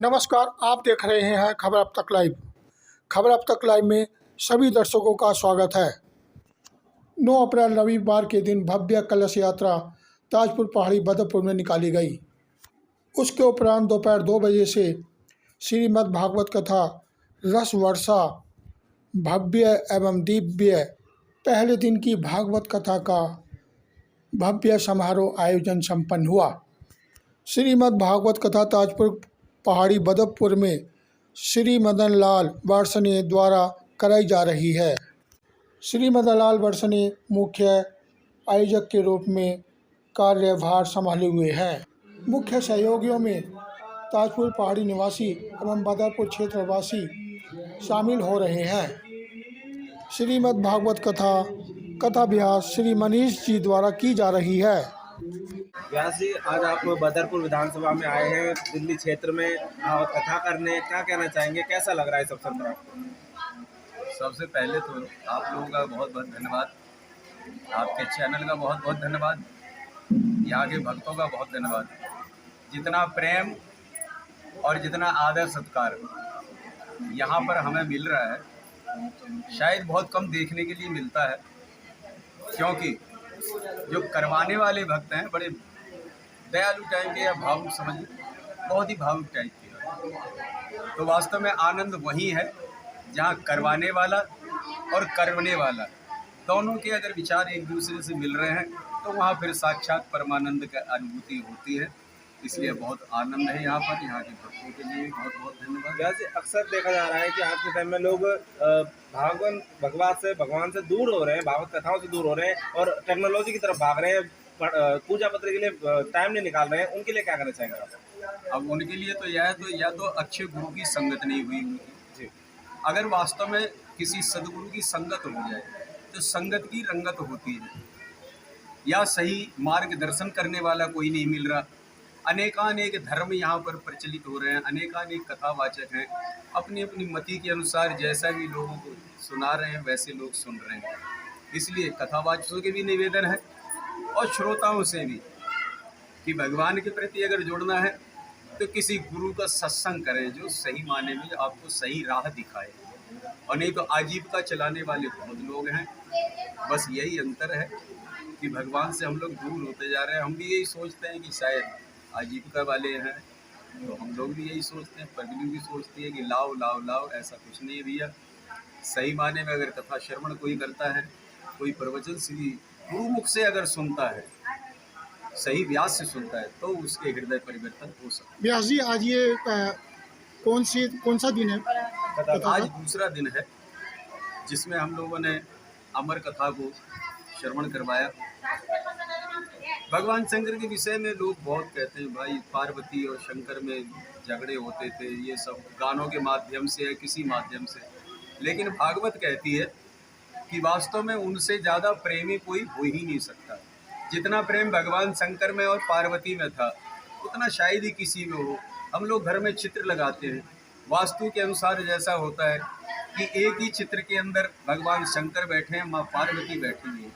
नमस्कार, आप देख रहे हैं खबर अब तक लाइव। खबर अब तक लाइव में सभी दर्शकों का स्वागत है। 9 अप्रैल रविवार के दिन भव्य कलश यात्रा ताजपुर पहाड़ी बदरपुर में निकाली गई। उसके उपरांत दोपहर 2 बजे से श्रीमद् भागवत कथा रस वर्षा भव्य एवं दिव्य पहले दिन की भागवत कथा का भव्य समारोह आयोजन संपन्न हुआ। श्रीमद् भागवत कथा ताजपुर पहाड़ी बदरपुर में श्री मदन लाल वार्ष्णेय द्वारा कराई जा रही है। श्री मदन लाल वार्ष्णेय मुख्य आयोजक के रूप में कार्यभार संभाले हुए हैं। मुख्य सहयोगियों में ताजपुर पहाड़ी निवासी एवं बदरपुर क्षेत्रवासी शामिल हो रहे हैं। श्रीमद् भागवत कथाभ्यास श्री मनीष जी द्वारा की जा रही है। व्यास जी, आज आप बदरपुर विधानसभा में आए हैं, दिल्ली क्षेत्र में कथा करने। क्या कहना चाहेंगे, कैसा लग रहा है इस अवसर पर आपको? सबसे पहले तो आप लोगों का बहुत बहुत धन्यवाद, आपके चैनल का बहुत बहुत धन्यवाद, यहाँ के भक्तों का बहुत धन्यवाद। जितना प्रेम और जितना आदर सत्कार यहाँ पर हमें मिल रहा है, शायद बहुत कम देखने के लिए मिलता है, क्योंकि जो करवाने वाले भक्त हैं बड़े दयालु टाइप के या भावुक समझिए, बहुत ही भावुक टाइप के। तो वास्तव में आनंद वही है जहाँ करवाने वाला और करने वाला दोनों के अगर विचार एक दूसरे से मिल रहे हैं तो वहाँ फिर साक्षात परमानंद की अनुभूति होती है। इसलिए बहुत आनंद है यहाँ पर। यहाँ के भक्तों के लिए बहुत बहुत धन्यवाद। वैसे अक्सर देखा जा रहा है कि आज के टाइम में लोग भगवान से दूर हो रहे हैं, भागवत कथाओं से दूर हो रहे हैं और टेक्नोलॉजी की तरफ भाग रहे हैं, पूजा पत्र के लिए टाइम नहीं निकाल रहे हैं। उनके लिए क्या करना चाहेंगे आप? अब उनके लिए तो या तो अच्छे गुरु की संगत नहीं हुई उनकी जी। अगर वास्तव में किसी सदगुरु की संगत हो जाए तो संगत की रंगत होती है, या सही मार्गदर्शन करने वाला कोई नहीं मिल रहा। अनेकानेक धर्म यहाँ पर प्रचलित हो रहे हैं, अनेकानेक कथावाचक हैं, अपनी अपनी मति के अनुसार जैसा भी लोगों को सुना रहे हैं वैसे लोग सुन रहे हैं। इसलिए कथावाचकों के भी निवेदन है और श्रोताओं से भी कि भगवान के प्रति अगर जुड़ना है तो किसी गुरु का सत्संग करें जो सही माने में आपको सही राह दिखाए, और नहीं तो आजीविका चलाने वाले बहुत लोग हैं। बस यही अंतर है कि भगवान से हम लोग दूर होते जा रहे हैं। हम भी यही सोचते हैं कि शायद आजीविका वाले हैं, तो हम लोग भी यही सोचते हैं, पब्लिक भी सोचती है कि लाओ लाओ लाओ। ऐसा कुछ नहीं है भैया। सही माने में अगर कथा श्रवण कोई करता है, कोई प्रवचन श्री गुरुमुख से अगर सुनता है, सही व्यास से सुनता है, तो उसके हृदय परिवर्तन हो सकता है। व्यास जी, आज ये कौन सा दिन है? आज दूसरा दिन है जिसमें हम लोगों ने अमर कथा को श्रवण करवाया। भगवान शंकर के विषय में लोग बहुत कहते हैं, भाई पार्वती और शंकर में झगड़े होते थे, ये सब गानों के माध्यम से है, किसी माध्यम से। लेकिन भागवत कहती है कि वास्तव में उनसे ज़्यादा प्रेमी कोई हो ही नहीं सकता। जितना प्रेम भगवान शंकर में और पार्वती में था, उतना शायद ही किसी में हो। हम लोग घर में चित्र लगाते हैं, वास्तु के अनुसार जैसा होता है कि एक ही चित्र के अंदर भगवान शंकर बैठे हैं, माँ पार्वती बैठी हुई है,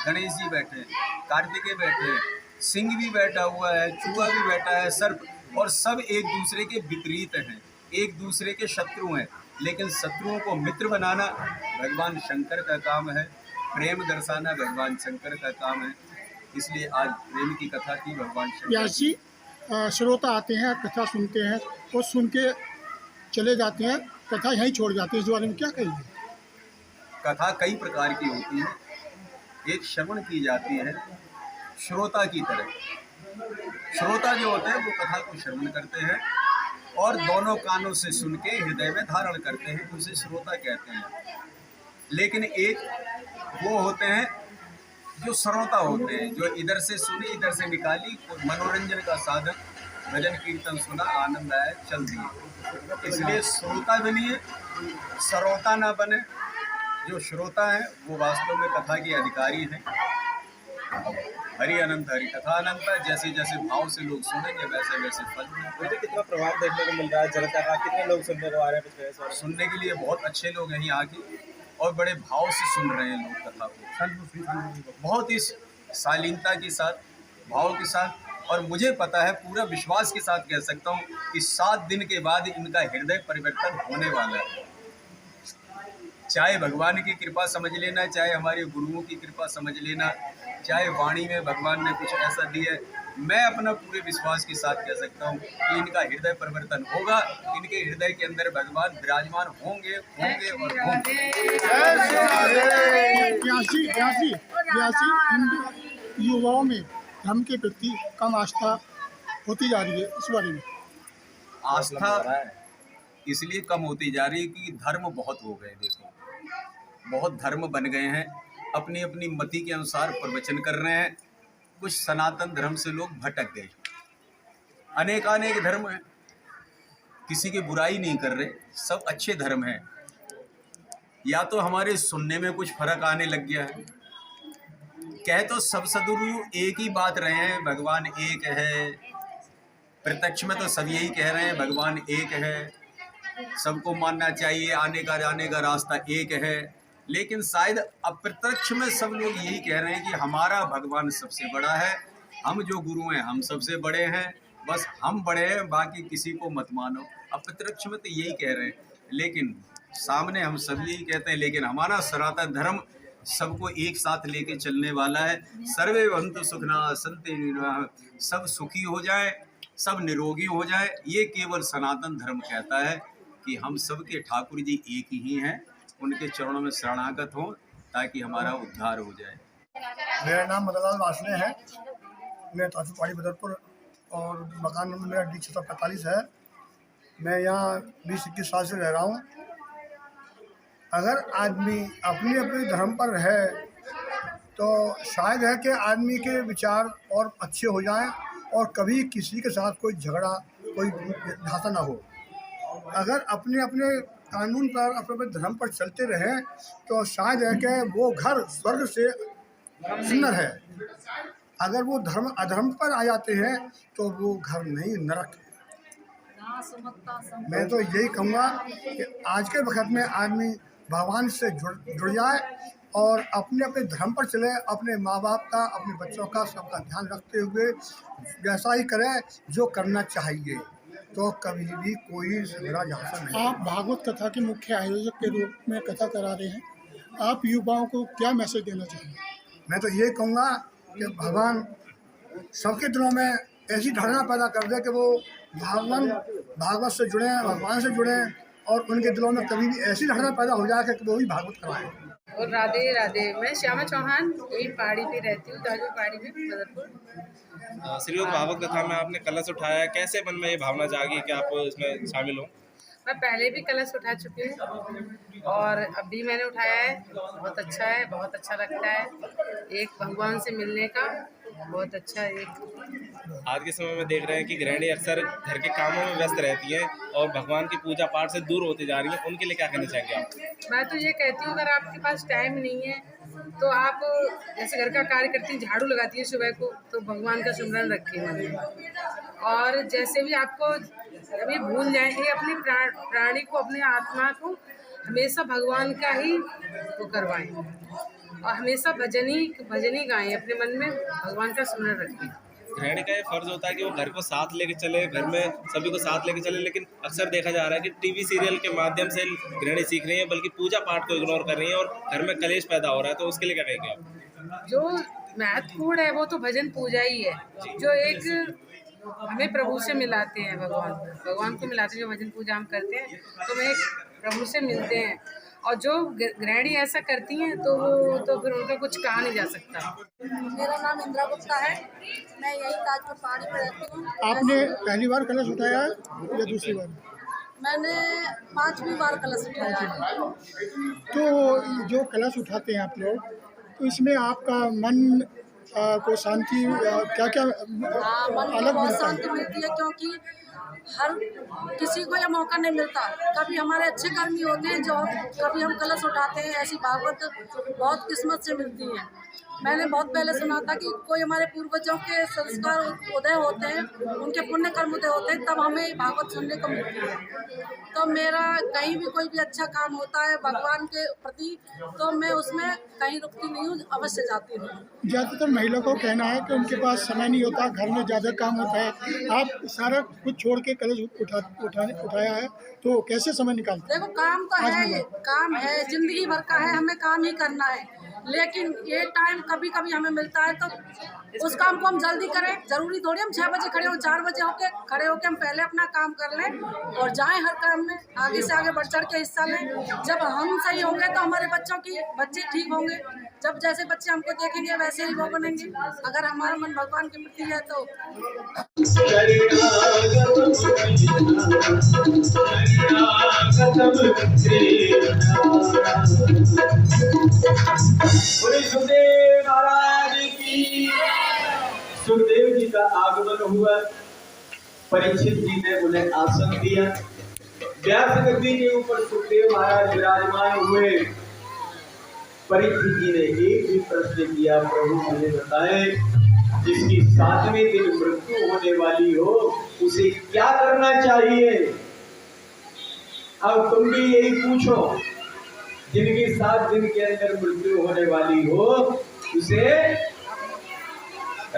गणेश जी बैठे हैं, कार्तिकेय बैठे हैं, सिंह भी बैठा हुआ है, चूहा भी बैठा है, सर्प, और सब एक दूसरे के विपरीत हैं, एक दूसरे के शत्रु हैं। लेकिन शत्रुओं को मित्र बनाना भगवान शंकर का काम है, प्रेम दर्शाना भगवान शंकर का काम है। इसलिए आज प्रेम की कथा थी भगवान शंकर। व्यास जी, श्रोता आते हैं, कथा सुनते हैं और सुन के चले जाते हैं, कथा यहीं छोड़ जाते हैं। इस बारे में क्या कहेंगे? कथा कई प्रकार की होती है। एक श्रवण की जाती है श्रोता की तरह। श्रोता जो होते हैं वो कथा को श्रवण करते हैं और दोनों कानों से सुन के हृदय में धारण करते हैं, उसे श्रोता कहते हैं। लेकिन एक वो होते हैं जो श्रोता होते हैं, जो इधर से सुनी इधर से निकाली, मनोरंजन का साधन, भजन कीर्तन सुना, आनंद आया, चल दिए। इसलिए श्रोता बनिए, श्रोता ना बने। जो श्रोता है वो वास्तव में कथा के अधिकारी हैं। हरि अनंत हरि कथा अनंत है। जैसे जैसे भाव से लोग सुनेंगे वैसे वैसे फल। मुझे कितना प्रभाव देखने को मिल रहा है जनता का? कितने लोग सुनने को आ रहे हैं? सुनने के लिए बहुत अच्छे लोग हैं यहाँ के, और बड़े भाव से सुन रहे हैं लोग कथा को, बहुत ही शालीनता के साथ, भाव के साथ और मुझे पता है, पूरा विश्वास के साथ कह सकता हूँ कि 7 दिन के बाद इनका हृदय परिवर्तन होने वाला है। चाहे भगवान की कृपा समझ लेना, चाहे हमारे गुरुओं की कृपा समझ लेना, चाहे वाणी में भगवान ने कुछ ऐसा दिया है, मैं अपना पूरे विश्वास के साथ कह सकता हूँ कि इनका हृदय परिवर्तन होगा। इनके हृदय के अंदर भगवान विराजमान होंगे होंगे और होंगे। बयासी हिंदू युवाओं में धर्म के प्रति कम आस्था होती जा रही है, इस बारे में आस्था इसलिए कम होती जा रही है कि धर्म बहुत हो गए। देखो, बहुत धर्म बन गए हैं, अपनी अपनी मति के अनुसार प्रवचन कर रहे हैं। कुछ सनातन धर्म से लोग भटक गए। अनेकानेक धर्म हैं, किसी की बुराई नहीं कर रहे, सब अच्छे धर्म हैं। या तो हमारे सुनने में कुछ फर्क आने लग गया है। कह तो सब सदगुरु एक ही बात रहे हैं, भगवान एक है। प्रत्यक्ष में तो सब यही कह रहे हैं, भगवान एक है, सबको मानना चाहिए, आने का जाने का रास्ता एक है। लेकिन शायद अप्रत्यक्ष में सब लोग यही कह रहे हैं कि हमारा भगवान सबसे बड़ा है, हम जो गुरु हैं हम सबसे बड़े हैं, बस हम बड़े हैं, बाकी किसी को मत मानो। अप्रत्यक्ष में तो यही कह रहे हैं, लेकिन सामने हम सब यही कहते हैं। लेकिन हमारा सनातन धर्म सबको एक साथ लेके चलने वाला है। सर्वे भवन्तु सुखिनः सन्तु निरामयाः, सब सुखी हो जाए, सब निरोगी हो जाए, ये केवल सनातन धर्म कहता है कि हम सबके ठाकुर जी एक ही हैं, उनके चरणों में शरणागत हों ताकि हमारा उद्धार हो जाए। मेरा नाम मदनलाल वासने है। मैं ताजपुर पहाड़ी बदरपुर और मकान नंबर मेरा D645 है। मैं यहाँ 20-21 साल से रह रहा हूँ। अगर आदमी अपने अपने धर्म पर है तो शायद है कि आदमी के विचार और अच्छे हो जाएं और कभी किसी के साथ कोई झगड़ा, कोई घाटा ना हो। अगर अपने अपने कानून पर, अपने अपने धर्म पर चलते रहें तो शायद है कि वो घर स्वर्ग से सुंदर है। अगर वो धर्म अधर्म पर आ जाते हैं तो वो घर नहीं, नरक है। मैं तो यही कहूँगा कि आज के वक्त में आदमी भगवान से जुड़ जाए और अपने अपने धर्म पर चले, अपने माँ बाप का, अपने बच्चों का, सबका ध्यान रखते हुए वैसा ही करें जो करना चाहिए, तो कभी भी कोई झगड़ा झांसा नहीं। आप भागवत कथा के मुख्य आयोजक के रूप में कथा करा रहे हैं, आप युवाओं को क्या मैसेज देना चाहेंगे? मैं तो ये कहूँगा कि भगवान सबके दिलों में ऐसी धारणा पैदा कर दे कि वो भागवत से जुड़ें, भगवान से जुड़ें और उनके दिलों में कभी भी ऐसी धारणा पैदा हो जाए कि वो भी भागवत कराएं। और राधे राधे। मैं श्यामा चौहान, यही पहाड़ी पे रहती हूँ, ताजपुर पहाड़ी में, बदरपुर। श्रीयुक्त भागवत कथा में आपने कलश उठाया, कैसे मन में ये भावना जागी कि आप इसमें शामिल हो? मैं पहले भी कलश उठा चुकी हूँ और अभी मैंने उठाया है। बहुत अच्छा है, बहुत अच्छा लगता है। एक भगवान से मिलने का बहुत अच्छा एक। आज के समय में देख रहे हैं कि गृहिणी अक्सर घर के कामों में व्यस्त रहती हैं और भगवान की पूजा पाठ से दूर होती जा रही हैं, उनके लिए क्या कहना चाहेंगे आप? मैं तो ये कहती हूँ, अगर आपके पास टाइम नहीं है तो आप जैसे घर का कार्य करती हैं, झाड़ू लगाती हैं सुबह को, तो भगवान का सुमरन रखें मन में। और जैसे भी आपको कभी भूल जाएंगे, अपनी प्राणी को, अपने आत्मा को हमेशा भगवान का ही वो करवाएं और हमेशा भजन ही गाएं, अपने मन में भगवान का सुमरन रखें। गृहिणी का ये फर्ज होता है कि वो घर को साथ लेके चले, घर में सभी को साथ लेके चले, लेकिन अक्सर देखा जा रहा है कि टीवी सीरियल के माध्यम से गृहिणी सीख रही है, बल्कि पूजा पाठ को इग्नोर कर रही है और घर में कलेश पैदा हो रहा है, तो उसके लिए क्या कहेंगे आप? जो महत्वपूर्ण है वो तो भजन पूजा ही है, जो एक हमें प्रभु से मिलाते हैं, भगवान को मिलाते हैं। जो भजन पूजा हम करते हैं तो हमें प्रभु से मिलते हैं, और जो गृहिणी ऐसा करती हैं तो वो तो फिर उनका कुछ कहा नहीं जा सकता। मेरा नाम इंदिरा गुप्ता है, मैं यही ताजपुर पहाड़ी पर रहती हूँ। आपने पहली बार कलश उठाया है या दूसरी बार? मैंने 5वीं बार कलश उठाया है। तो जो कलश उठाते हैं आप लोग, तो इसमें आपका मन को शांति क्या क्या हाँ, मन को अलग बहुत मिलता शांति है? मिलती है, क्योंकि हर किसी को यह मौका नहीं मिलता। कभी हमारे अच्छे कर्मी होते हैं जो कभी हम कलश उठाते हैं, ऐसी भागवत बहुत किस्मत से मिलती है। मैंने बहुत पहले सुना था कि कोई हमारे पूर्वजों के संस्कार उदय होते हैं, उनके पुण्य कर्म उदय होते हैं, तब हमें भागवत सुनने को मिलती है। तो मेरा कहीं भी कोई भी अच्छा काम होता है भगवान के प्रति, तो मैं उसमें कहीं रुकती नहीं हूँ, अवश्य जाती हूँ। ज़्यादातर महिलाओं को कहना है कि उनके पास समय नहीं होता, घर में ज़्यादा काम होता है। आप सारा कुछ छोड़ के कलश उठाया है, तो कैसे समय निकालते हैं? देखो काम तो है, ये काम है, जिंदगी भर का है, हमें काम ही करना है। लेकिन ये टाइम कभी कभी हमें मिलता है तो उस काम को हम जल्दी करें। जरूरी थोड़ी हम 6 बजे खड़े हो, 4 बजे होके खड़े होके हम पहले अपना काम कर लें और जाएं हर काम में आगे से आगे बढ़ चढ़ के हिस्सा लें। जब हम सही होंगे तो हमारे बच्चे ठीक होंगे। जब जैसे बच्चे हमको देखेंगे वैसे ही वो बनेंगे। अगर हमारा मन भगवान के प्रति है तो सुखदेव महाराज की। सुखदेव जी का आगमन हुआ, परीक्षित जी ने उन्हें आसन दिया। व्यास गद्दी के ऊपर सुखदेव महाराज विराजमान हुए। परीक्षित जी ने एक भी प्रश्न किया, प्रभु मुझे बताएं, जिसकी 7वें दिन मृत्यु होने वाली हो उसे क्या करना चाहिए? अब तुम भी यही पूछो, जिनकी 7 दिन के अंदर मृत्यु होने वाली हो उसे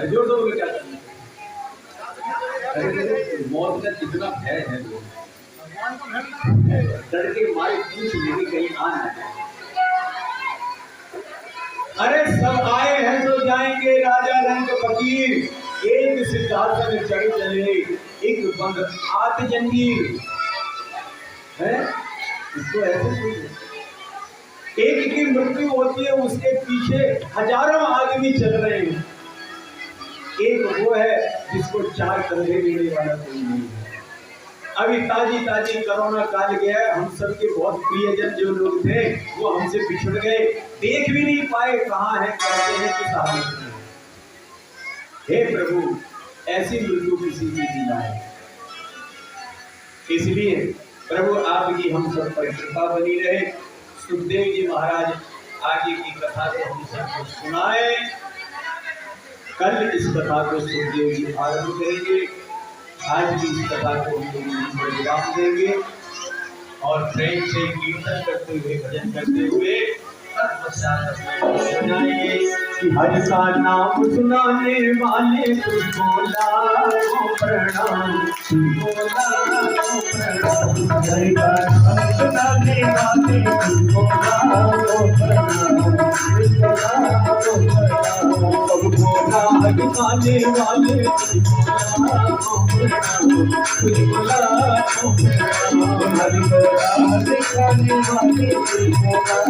जोर दो, क्या करना है? मौत का कितना भय है, डर के मारे पूछ लेके कहीं आना है। अरे सब आए हैं तो जाएंगे, राजा रंग फकीर, एक सिद्धार्थ में चढ़ चले, एक बंद आत जंजीर है। इसको ऐसे एक की मृत्यु होती है, उसके पीछे हजारों आदमी चल रहे हैं। एक वो है जिसको 4 कंधे देने वाला कोई नहीं है। अभी ताजी ताजी कोरोना काल गया, हम सबके बहुत प्रियजन जो लोग थे वो हमसे बिछड़ गए, देख भी नहीं पाए कहाँ है, कैसे है, किस हालत में। हे प्रभु, ऐसी मृत्यु किसी की दी है। इसलिए प्रभु आपकी हम सब पर कृपा बनी रहे। सुखदेव जी महाराज आगे की कथा को हम सबको सुनाए। कल इस कथा को सुखदेव जी आरंभ करेंगे, आज भी इस कथा को हम लोग विराम देंगे और प्रेम से कीर्तन करते हुए, भजन करते हुए सुनाएंगे कि हरि का नाम सुनाने वाले तुझको लाखों प्रणाम, तुझको लाखों प्रणाम। हरि का नाम सुनाने वाले तुझको लाखों प्रणाम, तुझको लाखों प्रणाम। सबको राग गाने वाले तुझको लाखों प्रणाम, तुझको लाखों प्रणाम। हरि का राग गाने वाले तुझको लाखों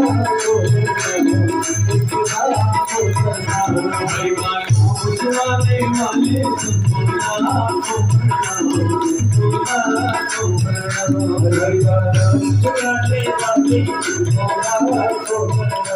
प्रणाम।